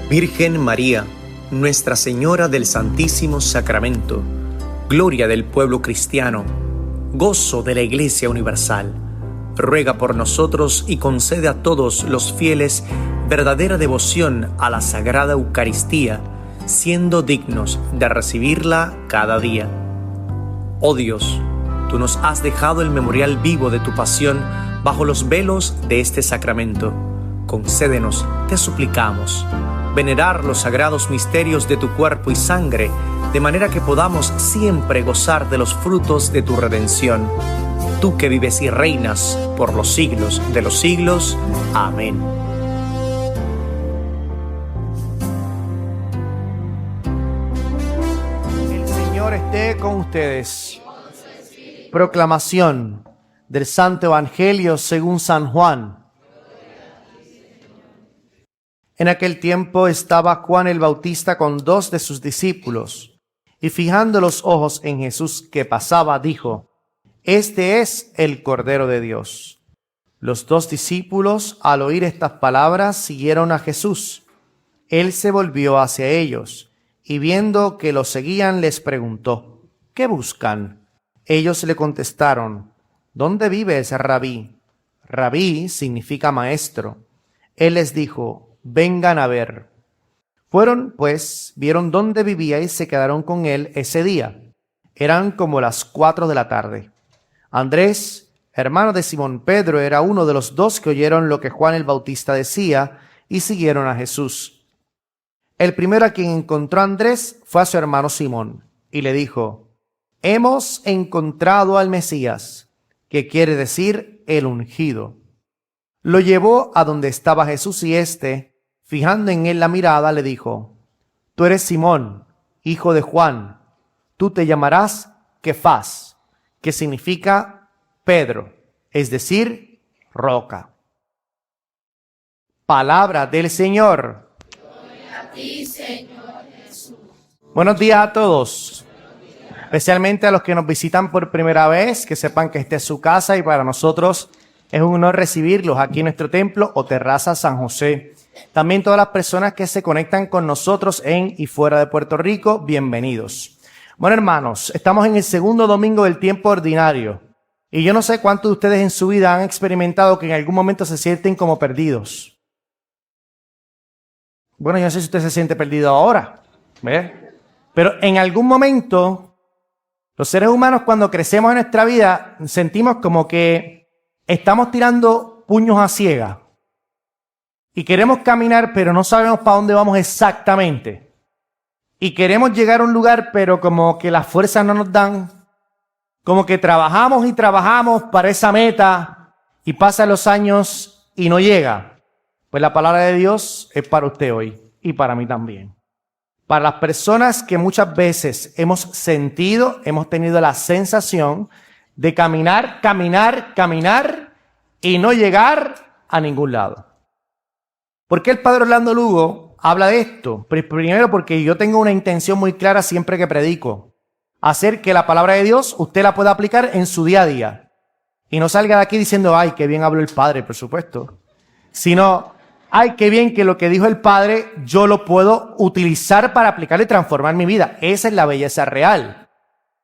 Virgen María, Nuestra Señora del Santísimo Sacramento, gloria del pueblo cristiano, gozo de la Iglesia Universal, ruega por nosotros y concede a todos los fieles verdadera devoción a la Sagrada Eucaristía, siendo dignos de recibirla cada día. Oh Dios, tú nos has dejado el memorial vivo de tu pasión bajo los velos de este sacramento. Concédenos, te suplicamos, venerar los sagrados misterios de tu cuerpo y sangre, de manera que podamos siempre gozar de los frutos de tu redención. Tú que vives y reinas por los siglos de los siglos. Amén. El Señor esté con ustedes. Proclamación del Santo Evangelio según San Juan. En aquel tiempo estaba Juan el Bautista con 2 de sus discípulos, y fijando los ojos en Jesús que pasaba, dijo: Este es el Cordero de Dios. Los 2 discípulos, al oír estas palabras, siguieron a Jesús. Él se volvió hacia ellos, y viendo que lo seguían, les preguntó: ¿Qué buscan? Ellos le contestaron: ¿Dónde vives, Rabí? Rabí significa maestro. Él les dijo: vengan a ver. Fueron, pues, vieron dónde vivía y se quedaron con él ese día. Eran como las 4 de la tarde. Andrés, hermano de Simón Pedro, era uno de los 2 que oyeron lo que Juan el Bautista decía y siguieron a Jesús. El primero a quien encontró Andrés fue a su hermano Simón y le dijo: hemos encontrado al Mesías, que quiere decir el ungido. Lo llevó a donde estaba Jesús y éste, fijando en él la mirada, le dijo: tú eres Simón, hijo de Juan. Tú te llamarás Kefas, que significa Pedro, es decir, roca. Palabra del Señor. Gloria a ti, Señor Jesús. Buenos días a todos, especialmente a los que nos visitan por primera vez, que sepan que esta es su casa y para nosotros es un honor recibirlos aquí en nuestro templo o terraza San José. También todas las personas que se conectan con nosotros en y fuera de Puerto Rico, bienvenidos. Bueno, hermanos, estamos en el segundo domingo del tiempo ordinario. Y yo no sé cuántos de ustedes en su vida han experimentado que en algún momento se sienten como perdidos. Bueno, yo no sé si usted se siente perdido ahora, ¿ves? Pero en algún momento, los seres humanos cuando crecemos en nuestra vida, sentimos como que estamos tirando puños a ciegas y queremos caminar, pero no sabemos para dónde vamos exactamente. Y queremos llegar a un lugar, pero como que las fuerzas no nos dan. Como que trabajamos y trabajamos para esa meta y pasan los años y no llega. Pues la palabra de Dios es para usted hoy y para mí también. Para las personas que muchas veces hemos sentido, hemos tenido la sensación de caminar y no llegar a ningún lado. ¿Por qué el Padre Orlando Lugo habla de esto? Primero porque yo tengo una intención muy clara siempre que predico. Hacer que la palabra de Dios usted la pueda aplicar en su día a día. Y no salga de aquí diciendo: ay, qué bien habló el Padre, por supuesto. Sino: ay, qué bien que lo que dijo el Padre yo lo puedo utilizar para aplicar y transformar mi vida. Esa es la belleza real.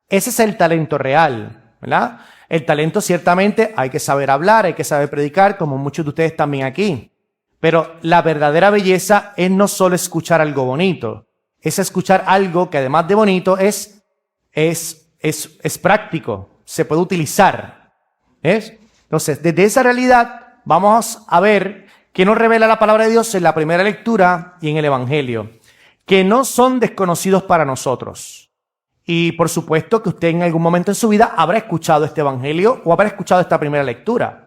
Ese es el talento real, ¿verdad? El talento ciertamente hay que saber hablar, hay que saber predicar, como muchos de ustedes también aquí. Pero la verdadera belleza es no solo escuchar algo bonito, es escuchar algo que además de bonito es práctico, se puede utilizar. ¿Ves? Entonces, desde esa realidad vamos a ver qué nos revela la palabra de Dios en la primera lectura y en el Evangelio, que no son desconocidos para nosotros. Y por supuesto que usted en algún momento en su vida habrá escuchado este Evangelio o habrá escuchado esta primera lectura.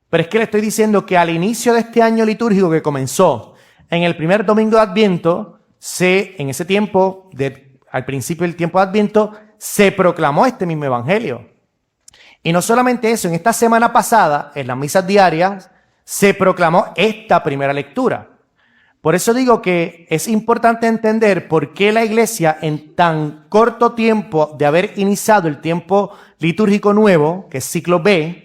Pero es que le estoy diciendo que al inicio de este año litúrgico que comenzó en el primer domingo de Adviento, en ese tiempo, al principio del tiempo de Adviento, se proclamó este mismo Evangelio. Y no solamente eso, en esta semana pasada, en las misas diarias, se proclamó esta primera lectura. Por eso digo que es importante entender por qué la Iglesia, en tan corto tiempo de haber iniciado el tiempo litúrgico nuevo, que es ciclo B,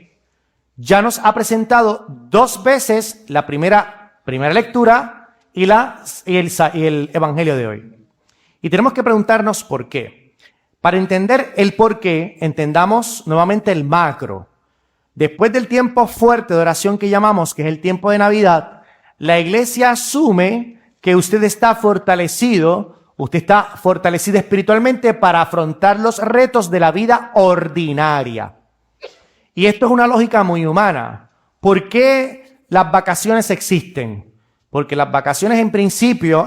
ya nos ha presentado 2 veces la primera lectura y el evangelio de hoy. Y tenemos que preguntarnos por qué. Para entender el por qué, entendamos nuevamente el macro. Después del tiempo fuerte de oración que llamamos, que es el tiempo de Navidad, la iglesia asume que usted está fortalecido espiritualmente para afrontar los retos de la vida ordinaria. Y esto es una lógica muy humana. ¿Por qué las vacaciones existen? Porque las vacaciones en principio,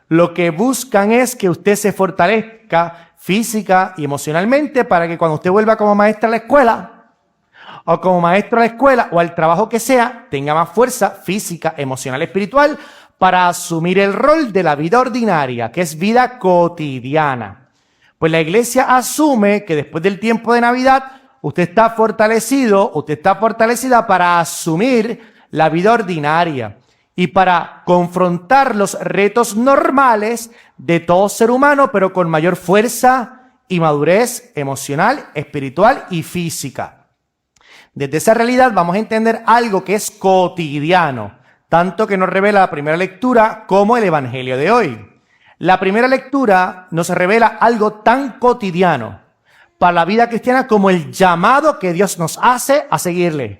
lo que buscan es que usted se fortalezca física y emocionalmente para que cuando usted vuelva como maestra a la escuela o como maestro a la escuela o al trabajo que sea, tenga más fuerza física, emocional, espiritual para asumir el rol de la vida ordinaria, que es vida cotidiana. Pues la iglesia asume que después del tiempo de Navidad usted está fortalecida para asumir la vida ordinaria y para confrontar los retos normales de todo ser humano, pero con mayor fuerza y madurez emocional, espiritual y física. Desde esa realidad vamos a entender algo que es cotidiano, tanto que nos revela la primera lectura como el evangelio de hoy. La primera lectura nos revela algo tan cotidiano para la vida cristiana como el llamado que Dios nos hace a seguirle.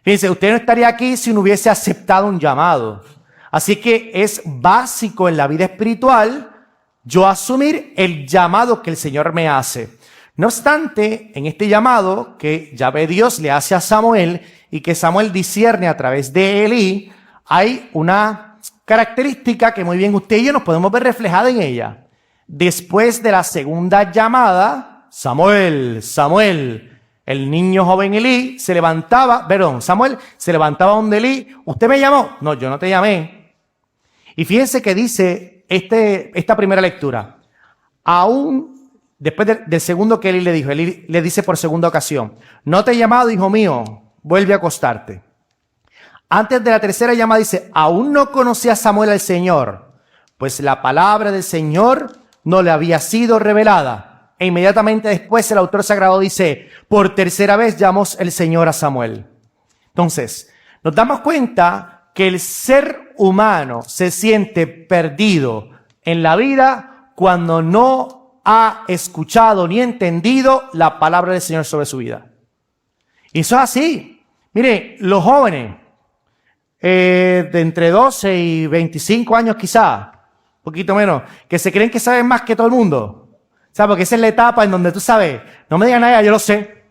Fíjense, usted no estaría aquí si no hubiese aceptado un llamado. Así que es básico en la vida espiritual yo asumir el llamado que el Señor me hace. No obstante, en este llamado que Yahvé Dios le hace a Samuel y que Samuel discierne a través de Elí, hay una característica que muy bien usted y yo nos podemos ver reflejada en ella. Después de la segunda llamada, Samuel, el niño joven Samuel se levantaba donde Elí. ¿Usted me llamó? No, yo no te llamé. Y fíjense que dice esta primera lectura. Aún después del segundo que Elí le dijo, Elí le dice por segunda ocasión, no te he llamado, hijo mío, vuelve a acostarte. Antes de la tercera llamada dice, aún no conocía Samuel al Señor, pues la palabra del Señor no le había sido revelada. E inmediatamente después el autor sagrado dice, por tercera vez llamó el Señor a Samuel. Entonces, nos damos cuenta que el ser humano se siente perdido en la vida cuando no ha escuchado ni entendido la palabra del Señor sobre su vida. Y eso es así. Mire, los jóvenes de entre 12 y 25 años quizá, un poquito menos, que se creen que saben más que todo el mundo. ¿Sabes? Porque esa es la etapa en donde tú sabes, no me digan nada, yo lo sé.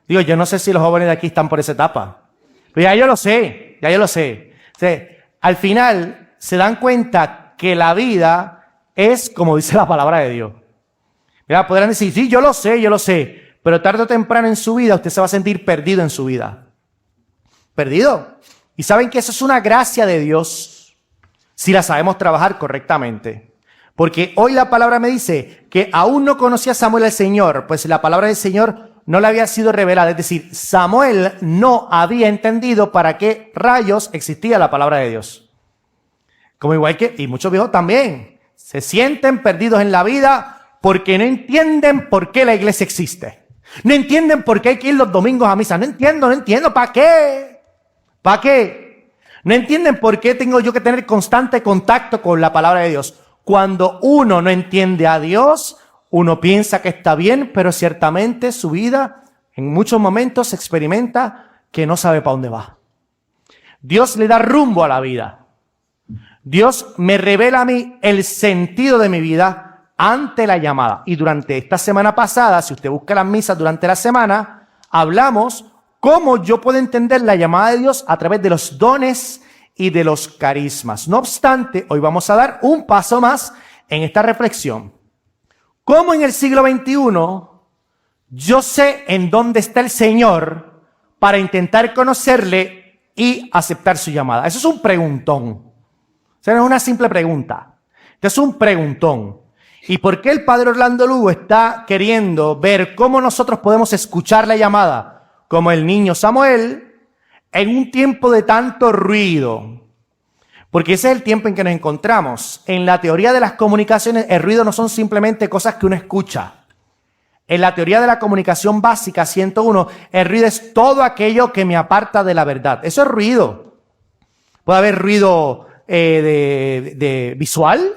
Digo, yo no sé si los jóvenes de aquí están por esa etapa. Pero ya yo lo sé. O sea, al final se dan cuenta que la vida es como dice la palabra de Dios. Mira, podrán decir, sí, yo lo sé. Pero tarde o temprano en su vida usted se va a sentir perdido en su vida. Perdido. Y saben que eso es una gracia de Dios si la sabemos trabajar correctamente. Porque hoy la palabra me dice que aún no conocía Samuel al Señor, pues la palabra del Señor no le había sido revelada. Es decir, Samuel no había entendido para qué rayos existía la palabra de Dios. Como igual que, y muchos viejos también, se sienten perdidos en la vida porque no entienden por qué la iglesia existe. No entienden por qué hay que ir los domingos a misa. No entiendo, ¿para qué? ¿Para qué? No entienden por qué tengo yo que tener constante contacto con la palabra de Dios. Cuando uno no entiende a Dios, uno piensa que está bien, pero ciertamente su vida en muchos momentos se experimenta que no sabe para dónde va. Dios le da rumbo a la vida. Dios me revela a mí el sentido de mi vida ante la llamada. Y durante esta semana pasada, si usted busca las misas durante la semana, hablamos cómo yo puedo entender la llamada de Dios a través de los dones y de los carismas. No obstante, hoy vamos a dar un paso más en esta reflexión. ¿Cómo en el siglo XXI yo sé en dónde está el Señor para intentar conocerle y aceptar su llamada? Eso es un preguntón. O sea, no es una simple pregunta. Es un preguntón. ¿Y por qué el padre Orlando Lugo está queriendo ver cómo nosotros podemos escuchar la llamada como el niño Samuel en un tiempo de tanto ruido? Porque ese es el tiempo en que nos encontramos. En la teoría de las comunicaciones, el ruido no son simplemente cosas que uno escucha. En la teoría de la comunicación básica 101, el ruido es todo aquello que me aparta de la verdad. Eso es ruido. puede haber ruido de visual,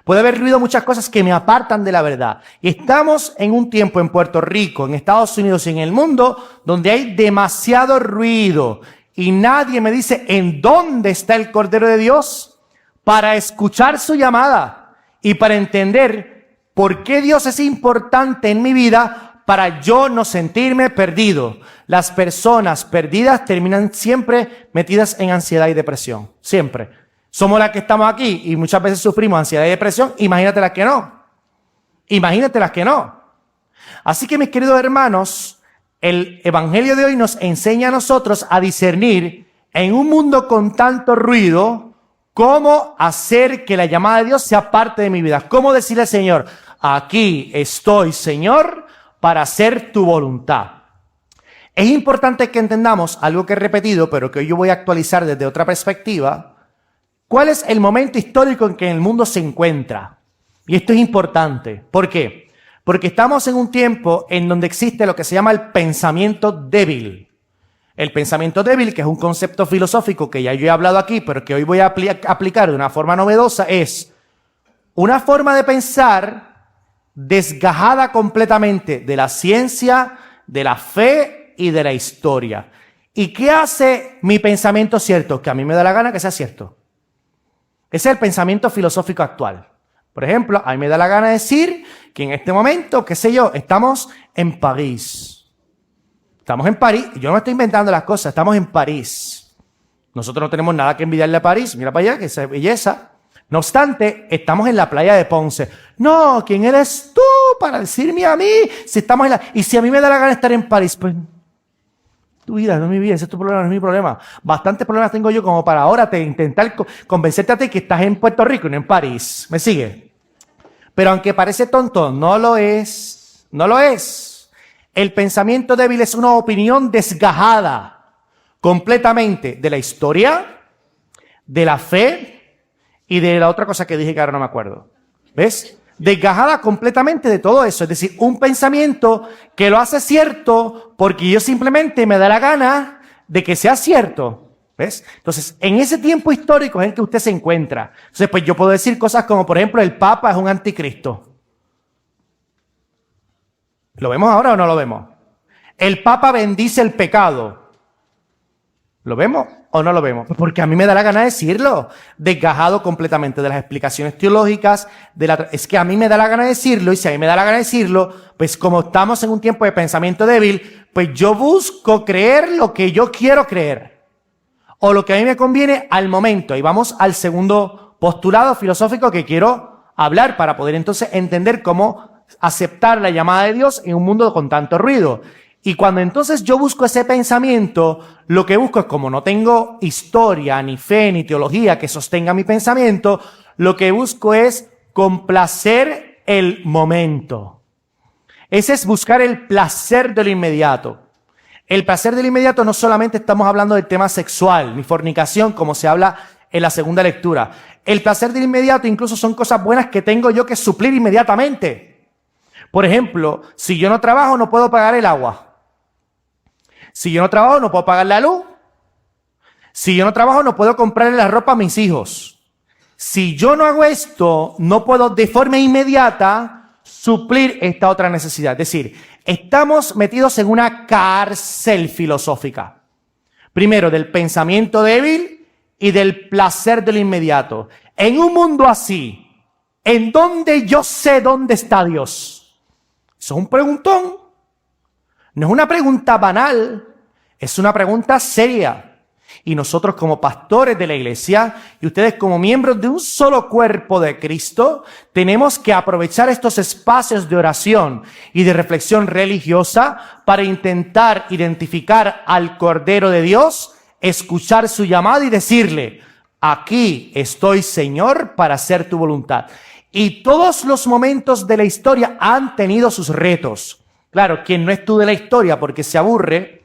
puede haber ruido, muchas cosas que me apartan de la verdad. Y estamos en un tiempo en Puerto Rico, en Estados Unidos y en el mundo donde hay demasiado ruido y nadie me dice en dónde está el Cordero de Dios para escuchar su llamada y para entender por qué Dios es importante en mi vida para yo no sentirme perdido. Las personas perdidas terminan siempre metidas en ansiedad y depresión, siempre. Somos las que estamos aquí y muchas veces sufrimos ansiedad y depresión. Imagínate las que no. Imagínate las que no. Así que, mis queridos hermanos, el evangelio de hoy nos enseña a nosotros a discernir en un mundo con tanto ruido cómo hacer que la llamada de Dios sea parte de mi vida. Cómo decirle al Señor, aquí estoy, Señor, para hacer tu voluntad. Es importante que entendamos algo que he repetido, pero que hoy yo voy a actualizar desde otra perspectiva. ¿Cuál es el momento histórico en que el mundo se encuentra? Y esto es importante. ¿Por qué? Porque estamos en un tiempo en donde existe lo que se llama el pensamiento débil. El pensamiento débil, que es un concepto filosófico que ya yo he hablado aquí, pero que hoy voy a aplicar de una forma novedosa, es una forma de pensar desgajada completamente de la ciencia, de la fe y de la historia. ¿Y qué hace mi pensamiento cierto? Que a mí me da la gana que sea cierto. Ese es el pensamiento filosófico actual. Por ejemplo, a mí me da la gana decir que en este momento, qué sé yo, estamos en París. Estamos en París. Yo no me estoy inventando las cosas, estamos en París. Nosotros no tenemos nada que envidiarle a París. Mira para allá, que esa belleza. No obstante, estamos en la playa de Ponce. No, ¿quién eres tú para decirme a mí si estamos en la... Y si a mí me da la gana estar en París, pues... Tu vida, no es mi vida, ese es tu problema, no es mi problema. Bastantes problemas tengo yo como para ahora intentar convencerte a ti que estás en Puerto Rico y no en París. ¿Me sigue? Pero aunque parece tonto, no lo es. No lo es. El pensamiento débil es una opinión desgajada completamente de la historia, de la fe y de la otra cosa que dije que ahora no me acuerdo. ¿Ves? Desgajada completamente de todo eso. Es decir, un pensamiento que lo hace cierto porque yo simplemente me da la gana de que sea cierto. ¿Ves? Entonces, en ese tiempo histórico es en que usted se encuentra. Entonces, pues yo puedo decir cosas como, por ejemplo, el Papa es un anticristo. ¿Lo vemos ahora o no lo vemos? El Papa bendice el pecado. ¿Lo vemos o no lo vemos? Pues porque a mí me da la gana decirlo, desgajado completamente de las explicaciones teológicas, es que a mí me da la gana decirlo, y si a mí me da la gana decirlo, pues como estamos en un tiempo de pensamiento débil, pues yo busco creer lo que yo quiero creer, o lo que a mí me conviene al momento. Y vamos al segundo postulado filosófico que quiero hablar para poder entonces entender cómo aceptar la llamada de Dios en un mundo con tanto ruido. Y cuando entonces yo busco ese pensamiento, lo que busco es, como no tengo historia, ni fe, ni teología que sostenga mi pensamiento, lo que busco es complacer el momento. Ese es buscar el placer de lo inmediato. El placer del inmediato no solamente estamos hablando del tema sexual, ni fornicación, como se habla en la segunda lectura. El placer del inmediato incluso son cosas buenas que tengo yo que suplir inmediatamente. Por ejemplo, si yo no trabajo, no puedo pagar el agua. Si yo no trabajo, no puedo pagar la luz. Si yo no trabajo, no puedo comprarle la ropa a mis hijos. Si yo no hago esto, no puedo de forma inmediata suplir esta otra necesidad. Es decir, estamos metidos en una cárcel filosófica. Primero, del pensamiento débil y del placer del inmediato. En un mundo así, en donde yo sé dónde está Dios. Eso es un preguntón. No es una pregunta banal, es una pregunta seria. Y nosotros como pastores de la iglesia y ustedes como miembros de un solo cuerpo de Cristo, tenemos que aprovechar estos espacios de oración y de reflexión religiosa para intentar identificar al Cordero de Dios, escuchar su llamada y decirle, aquí estoy, Señor, para hacer tu voluntad. Y todos los momentos de la historia han tenido sus retos. Claro, quien no estudia la historia porque se aburre,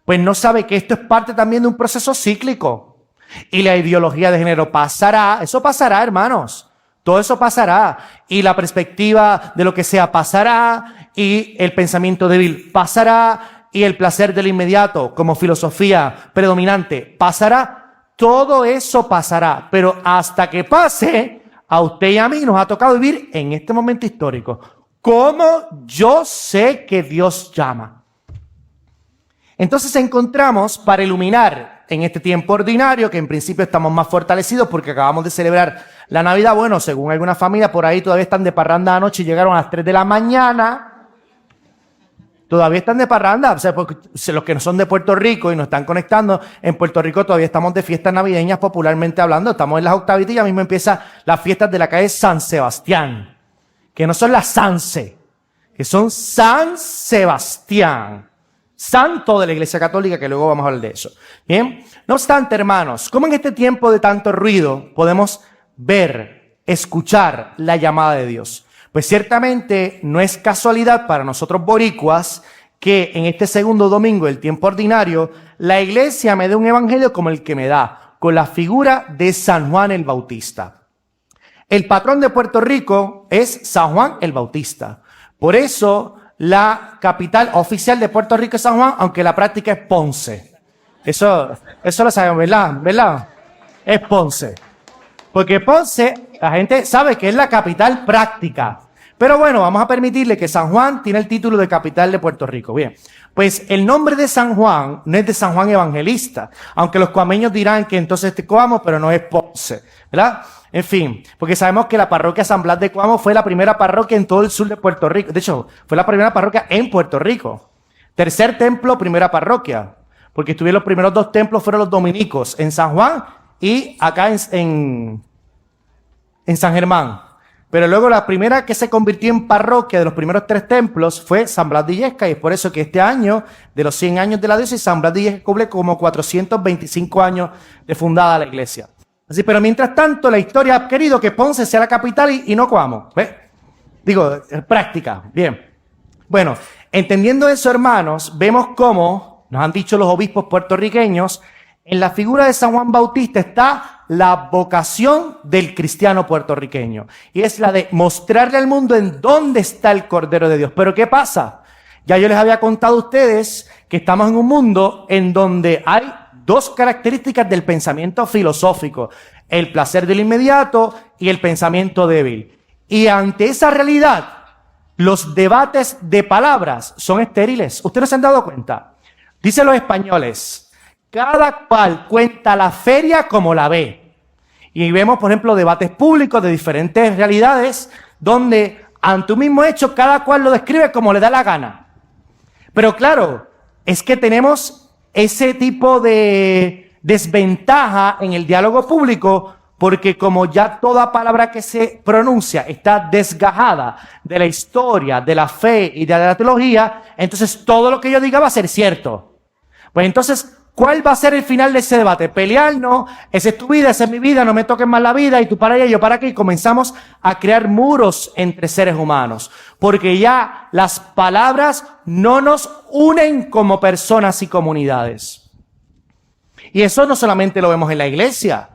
pues no sabe que esto es parte también de un proceso cíclico. Y la ideología de género pasará, eso pasará, hermanos. Todo eso pasará. Y la perspectiva de lo que sea pasará. Y el pensamiento débil pasará. Y el placer del inmediato como filosofía predominante pasará. todo eso pasará, pero hasta que pase, a usted y a mí nos ha tocado vivir en este momento histórico. ¿Cómo yo sé que Dios llama? Entonces encontramos para iluminar en este tiempo ordinario, que en principio estamos más fortalecidos porque acabamos de celebrar la Navidad. Bueno, según alguna familia por ahí todavía están de parranda anoche y llegaron a las 3 de la mañana. Todavía están de parranda, o sea, porque los que no son de Puerto Rico y nos están conectando, en Puerto Rico todavía estamos de fiestas navideñas popularmente hablando, estamos en las octavitas y ya mismo empiezan las fiestas de la calle San Sebastián, que no son las Sanse, que son San Sebastián, santo de la Iglesia Católica, que luego vamos a hablar de eso. Bien, no obstante, hermanos, ¿cómo en este tiempo de tanto ruido podemos ver, escuchar la llamada de Dios? Pues ciertamente no es casualidad para nosotros boricuas que en este segundo domingo del tiempo ordinario la iglesia me dé un evangelio como el que me da, con la figura de San Juan el Bautista. El patrón de Puerto Rico es San Juan el Bautista. Por eso la capital oficial de Puerto Rico es San Juan, aunque la práctica es Ponce. Eso lo sabemos, ¿verdad? Es Ponce. Porque Ponce, la gente sabe que es la capital práctica. Pero bueno, vamos a permitirle que San Juan tiene el título de capital de Puerto Rico. Bien, pues el nombre de San Juan no es de San Juan Evangelista, aunque los cuameños dirán que entonces es Coamo, pero no es Ponce, ¿verdad? En fin, porque sabemos que la parroquia San Blas de Coamo fue la primera parroquia en todo el sur de Puerto Rico. De hecho, fue la primera parroquia en Puerto Rico. Tercer templo, primera parroquia. Porque estuvieron los primeros 2 templos fueron los dominicos en San Juan y acá en San Germán. Pero luego la primera que se convirtió en parroquia de los primeros 3 templos fue San Blas de Illesca, y es por eso que este año, de los 100 años de la diócesis, San Blas de Illesca cumple como 425 años de fundada la iglesia. Así, pero mientras tanto, la historia ha querido que Ponce sea la capital y no Coamo. ¿Ves? Digo, práctica. Bien. Bueno, entendiendo eso, hermanos, vemos cómo nos han dicho los obispos puertorriqueños, en la figura de San Juan Bautista está la vocación del cristiano puertorriqueño. Y es la de mostrarle al mundo en dónde está el Cordero de Dios. Pero ¿qué pasa? Ya yo les había contado a ustedes que estamos en un mundo en donde hay 2 características del pensamiento filosófico. El placer del inmediato y el pensamiento débil. Y ante esa realidad, los debates de palabras son estériles. ¿Ustedes no se han dado cuenta? Dicen los españoles, cada cual cuenta la feria como la ve. Y vemos, por ejemplo, debates públicos de diferentes realidades donde ante un mismo hecho cada cual lo describe como le da la gana. Pero claro, es que tenemos ese tipo de desventaja en el diálogo público porque como ya toda palabra que se pronuncia está desgajada de la historia, de la fe y de la teología, entonces todo lo que yo diga va a ser cierto. Pues entonces, ¿cuál va a ser el final de ese debate? Pelearnos, esa es tu vida, esa es mi vida, no me toques más la vida, y tú para allá, yo para aquí, y comenzamos a crear muros entre seres humanos, porque ya las palabras no nos unen como personas y comunidades. Y eso no solamente lo vemos en la iglesia,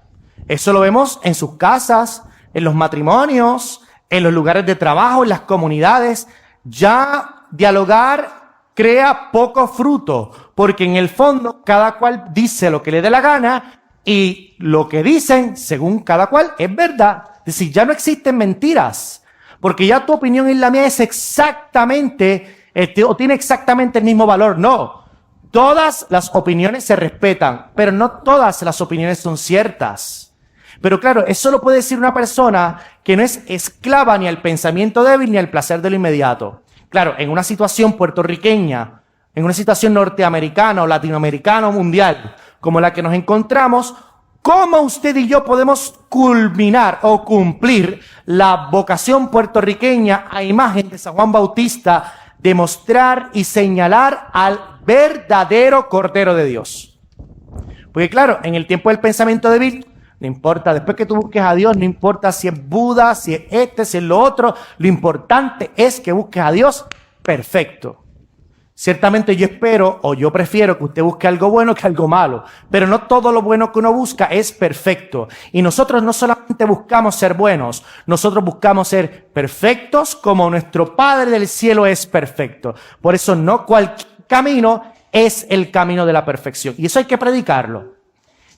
eso lo vemos en sus casas, en los matrimonios, en los lugares de trabajo, en las comunidades. Ya dialogar crea poco fruto, porque en el fondo cada cual dice lo que le dé la gana y lo que dicen, según cada cual, es verdad. Es decir, ya no existen mentiras, porque ya tu opinión y la mía es exactamente, o tiene exactamente el mismo valor. No, todas las opiniones se respetan, pero no todas las opiniones son ciertas. Pero claro, eso lo puede decir una persona que no es esclava ni al pensamiento débil ni al placer de lo inmediato. Claro, en una situación puertorriqueña, en una situación norteamericana o latinoamericana o mundial como la que nos encontramos, ¿cómo usted y yo podemos culminar o cumplir la vocación puertorriqueña a imagen de San Juan Bautista de mostrar y señalar al verdadero Cordero de Dios? Porque claro, en el tiempo del pensamiento débil, no importa, después que tú busques a Dios, no importa si es Buda, si es si es lo otro, lo importante es que busques a Dios perfecto. Ciertamente yo espero o yo prefiero que usted busque algo bueno que algo malo, pero no todo lo bueno que uno busca es perfecto. Y nosotros no solamente buscamos ser buenos, nosotros buscamos ser perfectos como nuestro Padre del cielo es perfecto. Por eso no cualquier camino es el camino de la perfección. Y eso hay que predicarlo.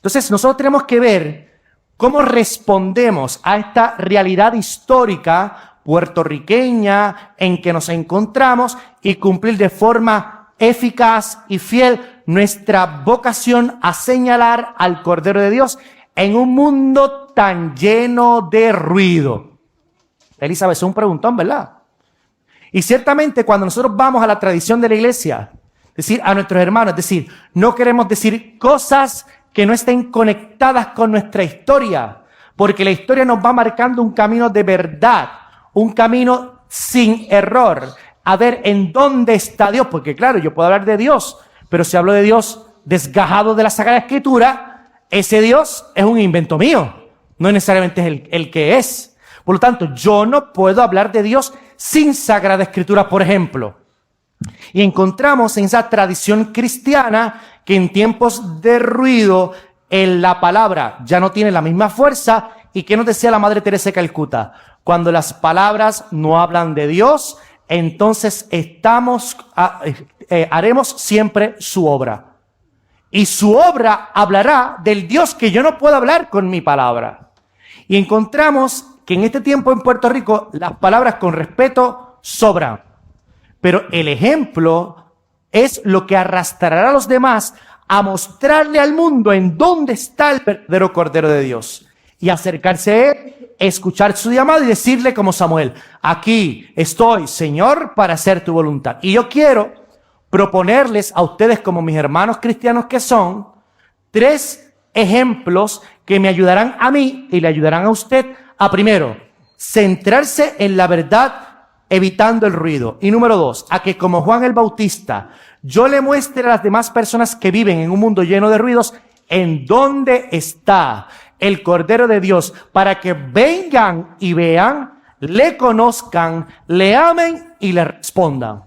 Entonces nosotros tenemos que ver cómo respondemos a esta realidad histórica puertorriqueña en que nos encontramos y cumplir de forma eficaz y fiel nuestra vocación a señalar al Cordero de Dios en un mundo tan lleno de ruido. Elizabeth, es un preguntón, ¿verdad? Y ciertamente cuando nosotros vamos a la tradición de la iglesia, decir a nuestros hermanos, es decir, no queremos decir cosas que no estén conectadas con nuestra historia, porque la historia nos va marcando un camino de verdad, un camino sin error, a ver en dónde está Dios, porque claro, yo puedo hablar de Dios, pero si hablo de Dios desgajado de la Sagrada Escritura, ese Dios es un invento mío, no necesariamente es el que es. Por lo tanto, yo no puedo hablar de Dios sin Sagrada Escritura, por ejemplo. Y encontramos en esa tradición cristiana que en tiempos de ruido la palabra ya no tiene la misma fuerza. ¿Y qué nos decía la Madre Teresa de Calcuta? Cuando las palabras no hablan de Dios, entonces haremos siempre su obra. Y su obra hablará del Dios que yo no puedo hablar con mi palabra. Y encontramos que en este tiempo en Puerto Rico las palabras con respeto sobran. Pero el ejemplo es lo que arrastrará a los demás a mostrarle al mundo en dónde está el verdadero Cordero de Dios. Y acercarse a él, escuchar su llamado y decirle como Samuel, aquí estoy, Señor, para hacer tu voluntad. Y yo quiero proponerles a ustedes como mis hermanos cristianos que son, 3 ejemplos que me ayudarán a mí y le ayudarán a usted a primero, centrarse en la verdad evitando el ruido. Y número 2, a que como Juan el Bautista, yo le muestre a las demás personas que viven en un mundo lleno de ruidos en dónde está el Cordero de Dios para que vengan y vean, le conozcan, le amen y le respondan.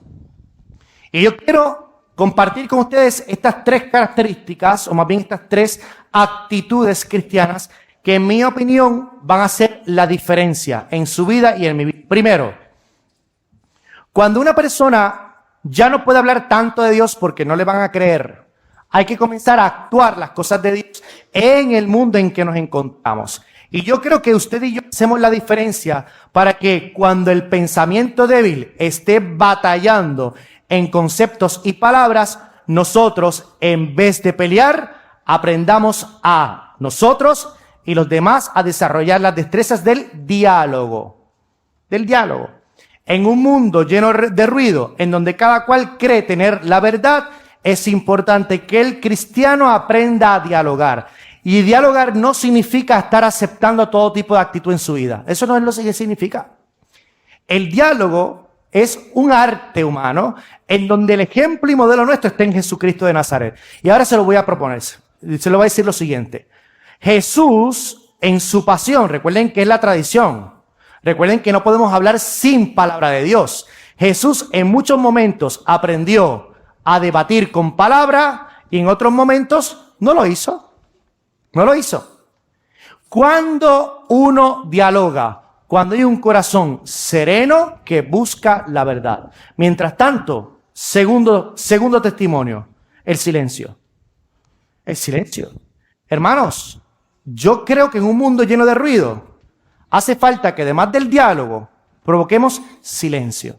Y yo quiero compartir con ustedes estas 3 características, o más bien estas 3 actitudes cristianas que en mi opinión van a hacer la diferencia en su vida y en mi vida. Primero, cuando una persona ya no puede hablar tanto de Dios porque no le van a creer, hay que comenzar a actuar las cosas de Dios en el mundo en que nos encontramos. Y yo creo que usted y yo hacemos la diferencia para que cuando el pensamiento débil esté batallando en conceptos y palabras, nosotros, en vez de pelear, aprendamos a nosotros y los demás a desarrollar las destrezas del diálogo. En un mundo lleno de ruido, en donde cada cual cree tener la verdad, es importante que el cristiano aprenda a dialogar. Y dialogar no significa estar aceptando todo tipo de actitud en su vida. Eso no es lo que significa. El diálogo es un arte humano en donde el ejemplo y modelo nuestro está en Jesucristo de Nazaret. Y ahora se lo voy a proponer. Se lo voy a decir lo siguiente. Jesús en su pasión, recuerden que es la tradición. Recuerden que no podemos hablar sin palabra de Dios. Jesús en muchos momentos aprendió a debatir con palabra y en otros momentos no lo hizo. No lo hizo. Cuando uno dialoga, cuando hay un corazón sereno que busca la verdad. Mientras tanto, segundo testimonio, el silencio. El silencio. Hermanos, yo creo que en un mundo lleno de ruido, hace falta que además del diálogo, provoquemos silencio.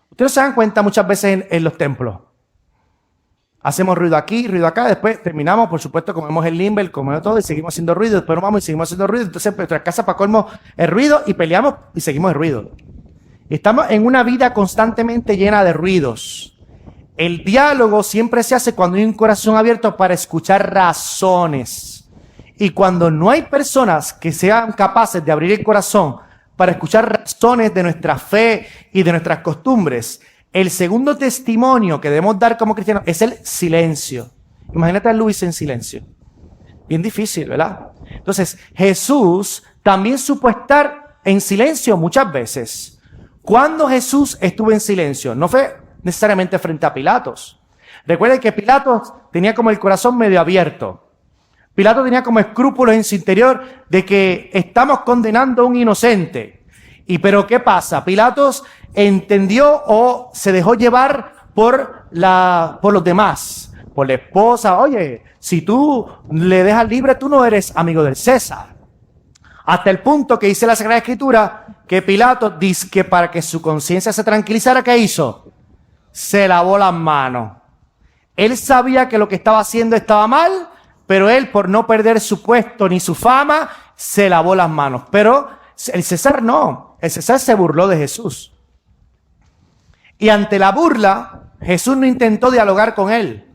Ustedes se dan cuenta muchas veces en los templos. Hacemos ruido aquí, ruido acá, después terminamos, por supuesto, comemos el limber, comemos todo y seguimos haciendo ruido, después nos vamos y seguimos haciendo ruido, entonces en nuestra casa para colmo el ruido y peleamos y seguimos el ruido. Estamos en una vida constantemente llena de ruidos. El diálogo siempre se hace cuando hay un corazón abierto para escuchar razones. Y cuando no hay personas que sean capaces de abrir el corazón para escuchar razones de nuestra fe y de nuestras costumbres, el segundo testimonio que debemos dar como cristianos es el silencio. Imagínate a Luis en silencio. Bien difícil, ¿verdad? Entonces, Jesús también supo estar en silencio muchas veces. Cuando Jesús estuvo en silencio, no fue necesariamente frente a Pilatos. Recuerden que Pilatos tenía como el corazón medio abierto. Pilato tenía como escrúpulos en su interior de que estamos condenando a un inocente. Pero ¿qué pasa? Pilatos entendió o se dejó llevar por los demás, por la esposa. Oye, si tú le dejas libre, tú no eres amigo del César. Hasta el punto que dice la Sagrada Escritura que Pilato dice que para que su conciencia se tranquilizara, ¿qué hizo? Se lavó las manos. Él sabía que lo que estaba haciendo estaba mal, pero él, por no perder su puesto ni su fama, se lavó las manos. Pero el César no. El César se burló de Jesús. Y ante la burla, Jesús no intentó dialogar con él.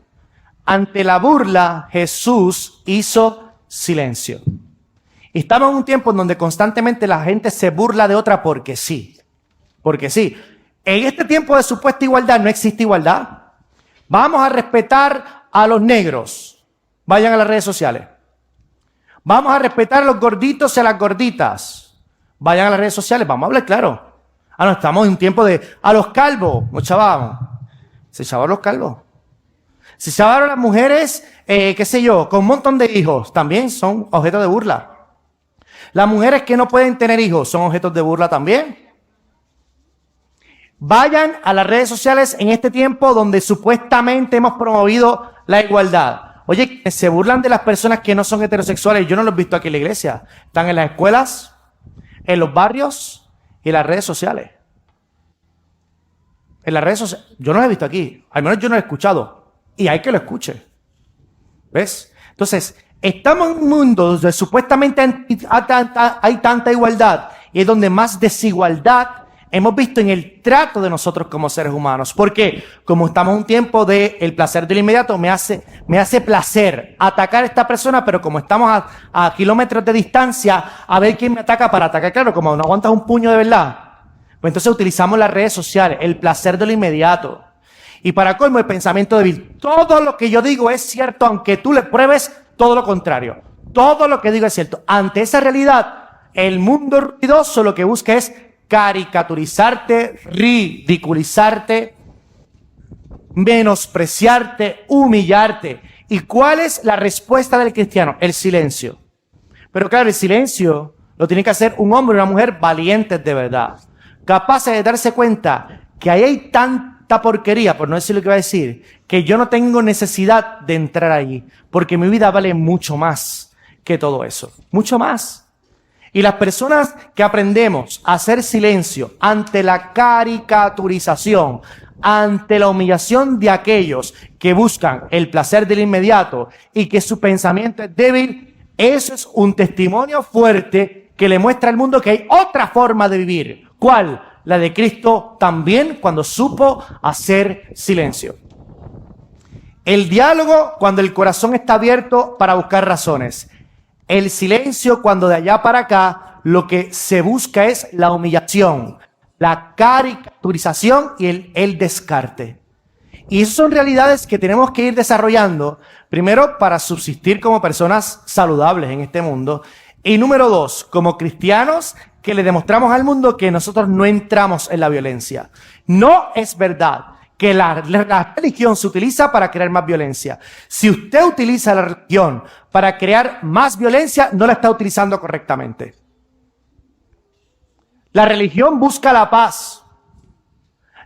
Ante la burla, Jesús hizo silencio. Y estamos en un tiempo en donde constantemente la gente se burla de otra porque sí. Porque sí. En este tiempo de supuesta igualdad no existe igualdad. Vamos a respetar a los negros. Vayan a las redes sociales. Vamos a respetar a los gorditos y a las gorditas. Vayan a las redes sociales. Vamos a hablar claro. No, estamos en un tiempo de a los calvos. Nos chavamos. Se chavaron los calvos. Se chavaron las mujeres, qué sé yo, con un montón de hijos. También son objetos de burla. Las mujeres que no pueden tener hijos son objetos de burla también. Vayan a las redes sociales en este tiempo donde supuestamente hemos promovido la igualdad. Oye, se burlan de las personas que no son heterosexuales. Yo no los he visto aquí en la iglesia. Están en las escuelas, en los barrios y en las redes sociales. En las redes sociales. Yo no los he visto aquí. Al menos yo no lo he escuchado. Y hay que lo escuche. ¿Ves? Entonces, estamos en un mundo donde supuestamente hay tanta igualdad y es donde más desigualdad hemos visto en el trato de nosotros como seres humanos. Porque como estamos en un tiempo de el placer del inmediato, me hace placer atacar a esta persona, pero como estamos a kilómetros de distancia, a ver quién me ataca para atacar. Claro, como no aguantas un puño de verdad, pues entonces utilizamos las redes sociales, el placer de lo inmediato. Y para colmo, el pensamiento débil. Todo lo que yo digo es cierto, aunque tú le pruebes todo lo contrario. Todo lo que digo es cierto. Ante esa realidad, el mundo ruidoso lo que busca es caricaturizarte, ridiculizarte, menospreciarte, humillarte. ¿Y cuál es la respuesta del cristiano? El silencio. Pero claro, el silencio lo tiene que hacer un hombre y una mujer valientes de verdad, capaces de darse cuenta que ahí hay tanta porquería, por no decir lo que va a decir, que yo no tengo necesidad de entrar allí, porque mi vida vale mucho más que todo eso, mucho más. Y las personas que aprendemos a hacer silencio ante la caricaturización, ante la humillación de aquellos que buscan el placer del inmediato y que su pensamiento es débil, eso es un testimonio fuerte que le muestra al mundo que hay otra forma de vivir. ¿Cuál? La de Cristo también cuando supo hacer silencio. El diálogo cuando el corazón está abierto para buscar razones. El silencio cuando de allá para acá lo que se busca es la humillación, la caricaturización y el descarte. Y esas son realidades que tenemos que ir desarrollando, primero para subsistir como personas saludables en este mundo, y número dos, como cristianos que le demostramos al mundo que nosotros no entramos en la violencia. No es verdad que la religión se utiliza para crear más violencia. Si usted utiliza la religión para crear más violencia, no la está utilizando correctamente. La religión busca la paz.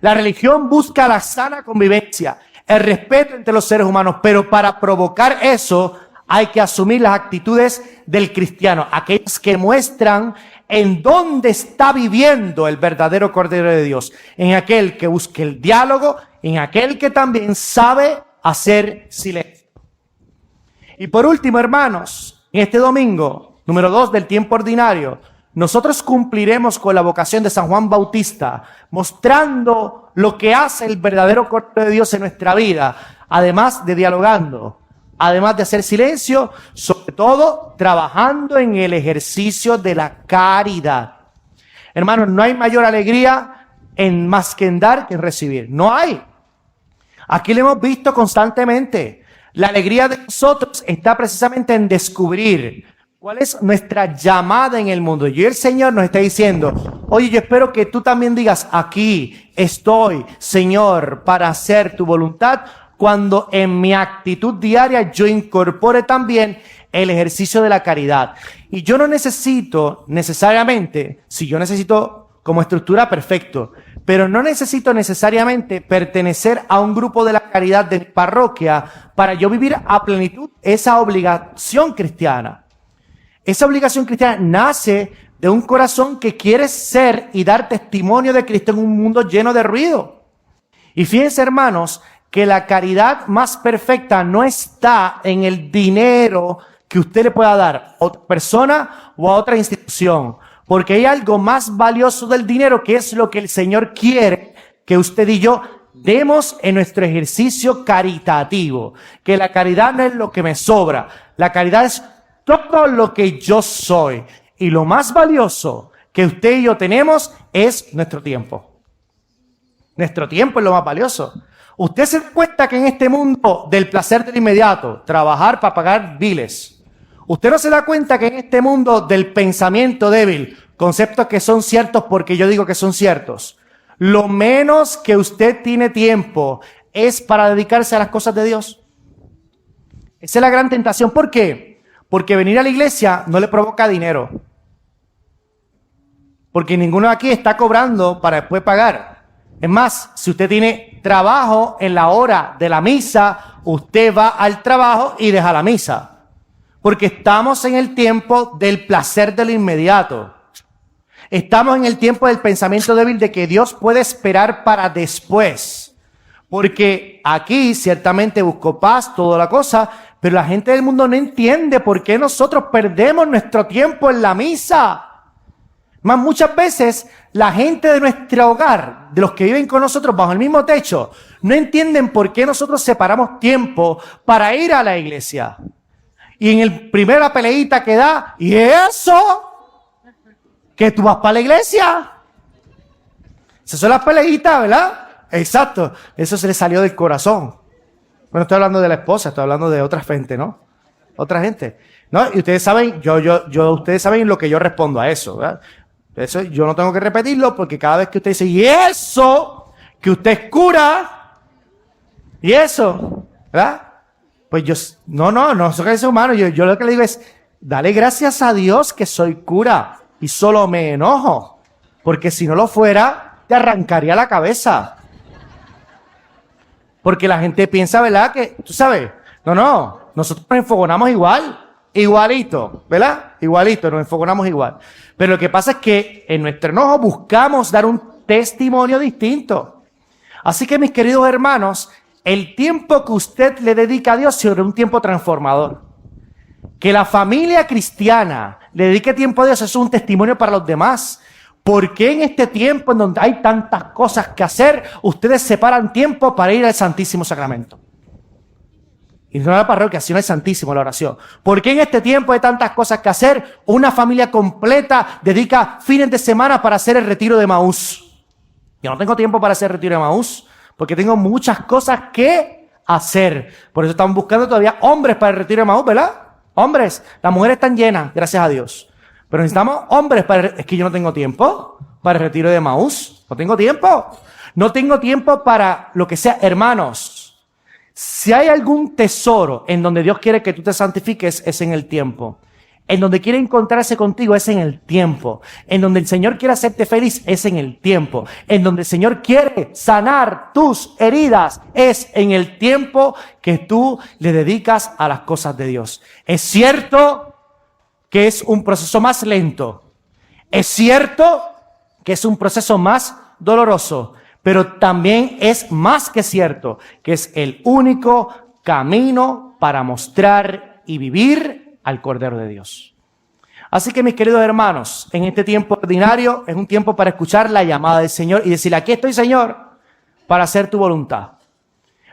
La religión busca la sana convivencia, el respeto entre los seres humanos, pero para provocar eso hay que asumir las actitudes del cristiano, aquellas que muestran en dónde está viviendo el verdadero Cordero de Dios, en aquel que busca el diálogo, en aquel que también sabe hacer silencio. Y por último, hermanos, en este domingo, número 2 del tiempo ordinario, nosotros cumpliremos con la vocación de San Juan Bautista, mostrando lo que hace el verdadero Cordero de Dios en nuestra vida, además de dialogando, además de hacer silencio, sobre todo trabajando en el ejercicio de la caridad. Hermanos, no hay mayor alegría en más que en dar que en recibir. No hay. Aquí lo hemos visto constantemente. La alegría de nosotros está precisamente en descubrir cuál es nuestra llamada en el mundo. Y el Señor nos está diciendo, oye, yo espero que tú también digas, aquí estoy, Señor, para hacer tu voluntad, cuando en mi actitud diaria yo incorpore también el ejercicio de la caridad. Y yo no necesito necesariamente, si yo necesito como estructura, perfecto, pero no necesito necesariamente pertenecer a un grupo de la caridad de mi parroquia para yo vivir a plenitud esa obligación cristiana. Esa obligación cristiana nace de un corazón que quiere ser y dar testimonio de Cristo en un mundo lleno de ruido. Y fíjense, hermanos, que la caridad más perfecta no está en el dinero que usted le pueda dar a otra persona o a otra institución, porque hay algo más valioso del dinero, que es lo que el Señor quiere que usted y yo demos en nuestro ejercicio caritativo. Que la caridad no es lo que me sobra, la caridad es todo lo que yo soy. Y lo más valioso que usted y yo tenemos es nuestro tiempo. Nuestro tiempo es lo más valioso. Usted se da cuenta que en este mundo del placer del inmediato, trabajar para pagar biles, usted no se da cuenta que en este mundo del pensamiento débil, conceptos que son ciertos porque yo digo que son ciertos, lo menos que usted tiene tiempo es para dedicarse a las cosas de Dios. Esa es la gran tentación. ¿Por qué? Porque venir a la iglesia no le provoca dinero. Porque ninguno de aquí está cobrando para después pagar. Es más, si usted tiene trabajo en la hora de la misa, usted va al trabajo y deja la misa. Porque estamos en el tiempo del placer de lo inmediato. Estamos en el tiempo del pensamiento débil de que Dios puede esperar para después. Porque aquí ciertamente busco paz, toda la cosa, pero la gente del mundo no entiende por qué nosotros perdemos nuestro tiempo en la misa. Más muchas veces la gente de nuestro hogar, de los que viven con nosotros bajo el mismo techo, no entienden por qué nosotros separamos tiempo para ir a la iglesia. Y en el primera peleita que da, ¿y eso? ¿Que tú vas para la iglesia? Esas son las peleitas, ¿verdad? Exacto, eso se le salió del corazón. Bueno, estoy hablando de la esposa, estoy hablando de otra gente, ¿no? Otra gente. ¿No? Y ustedes saben, ustedes saben lo que yo respondo a eso, ¿verdad? Eso yo no tengo que repetirlo porque cada vez que usted dice, y eso, que usted es cura, y eso, ¿verdad? Pues yo, no soy ese humano, yo lo que le digo es, dale gracias a Dios que soy cura y solo me enojo, porque si no lo fuera, te arrancaría la cabeza. Porque la gente piensa, ¿verdad? Que, tú sabes, nosotros nos enfogonamos igualito, ¿verdad? Igualito, nos enfogonamos igual. Pero lo que pasa es que en nuestro enojo buscamos dar un testimonio distinto. Así que, mis queridos hermanos, el tiempo que usted le dedica a Dios será un tiempo transformador. Que la familia cristiana le dedique tiempo a Dios es un testimonio para los demás. ¿Por qué en este tiempo en donde hay tantas cosas que hacer, ustedes separan tiempo para ir al Santísimo Sacramento? Y no a la parroquia, sino al Santísimo, la oración. ¿Por qué en este tiempo hay tantas cosas que hacer, una familia completa dedica fines de semana para hacer el retiro de Emaús? Yo no tengo tiempo para hacer el retiro de Emaús, porque tengo muchas cosas que hacer. Por eso estamos buscando todavía hombres para el retiro de Emaús, ¿verdad? Hombres, las mujeres están llenas, gracias a Dios. Pero necesitamos hombres es que yo no tengo tiempo para el retiro de Emaús. No tengo tiempo. No tengo tiempo para lo que sea. Hermanos, si hay algún tesoro en donde Dios quiere que tú te santifiques, es en el tiempo. En donde quiere encontrarse contigo, es en el tiempo. En donde el Señor quiere hacerte feliz, es en el tiempo. En donde el Señor quiere sanar tus heridas, es en el tiempo que tú le dedicas a las cosas de Dios. Es cierto que es un proceso más lento. Es cierto que es un proceso más doloroso, pero también es más que cierto que es el único camino para mostrar y vivir al Cordero de Dios. Así que, mis queridos hermanos, en este tiempo ordinario es un tiempo para escuchar la llamada del Señor y decirle, aquí estoy, Señor, para hacer tu voluntad.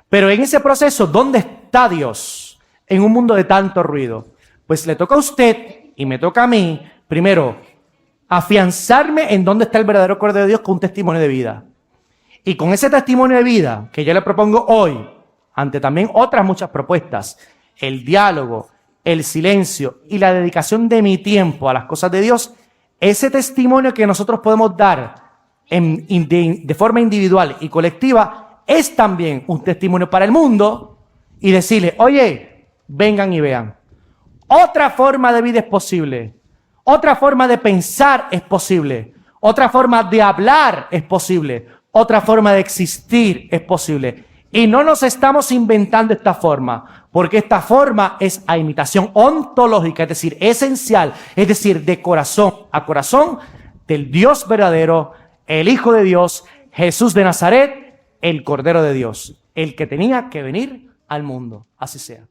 Pero en ese proceso, ¿dónde está Dios en un mundo de tanto ruido? Pues le toca a usted y me toca a mí, primero, afianzarme en dónde está el verdadero Cordero de Dios con un testimonio de vida. Y con ese testimonio de vida que yo le propongo hoy, ante también otras muchas propuestas, el diálogo, el silencio y la dedicación de mi tiempo a las cosas de Dios, ese testimonio que nosotros podemos dar de forma individual y colectiva es también un testimonio para el mundo y decirle, oye, vengan y vean. Otra forma de vida es posible. Otra forma de pensar es posible. Otra forma de hablar es posible. Otra forma de existir es posible. Y no nos estamos inventando esta forma, porque esta forma es a imitación ontológica, es decir, esencial, es decir, de corazón a corazón del Dios verdadero, el Hijo de Dios, Jesús de Nazaret, el Cordero de Dios, el que tenía que venir al mundo. Así sea.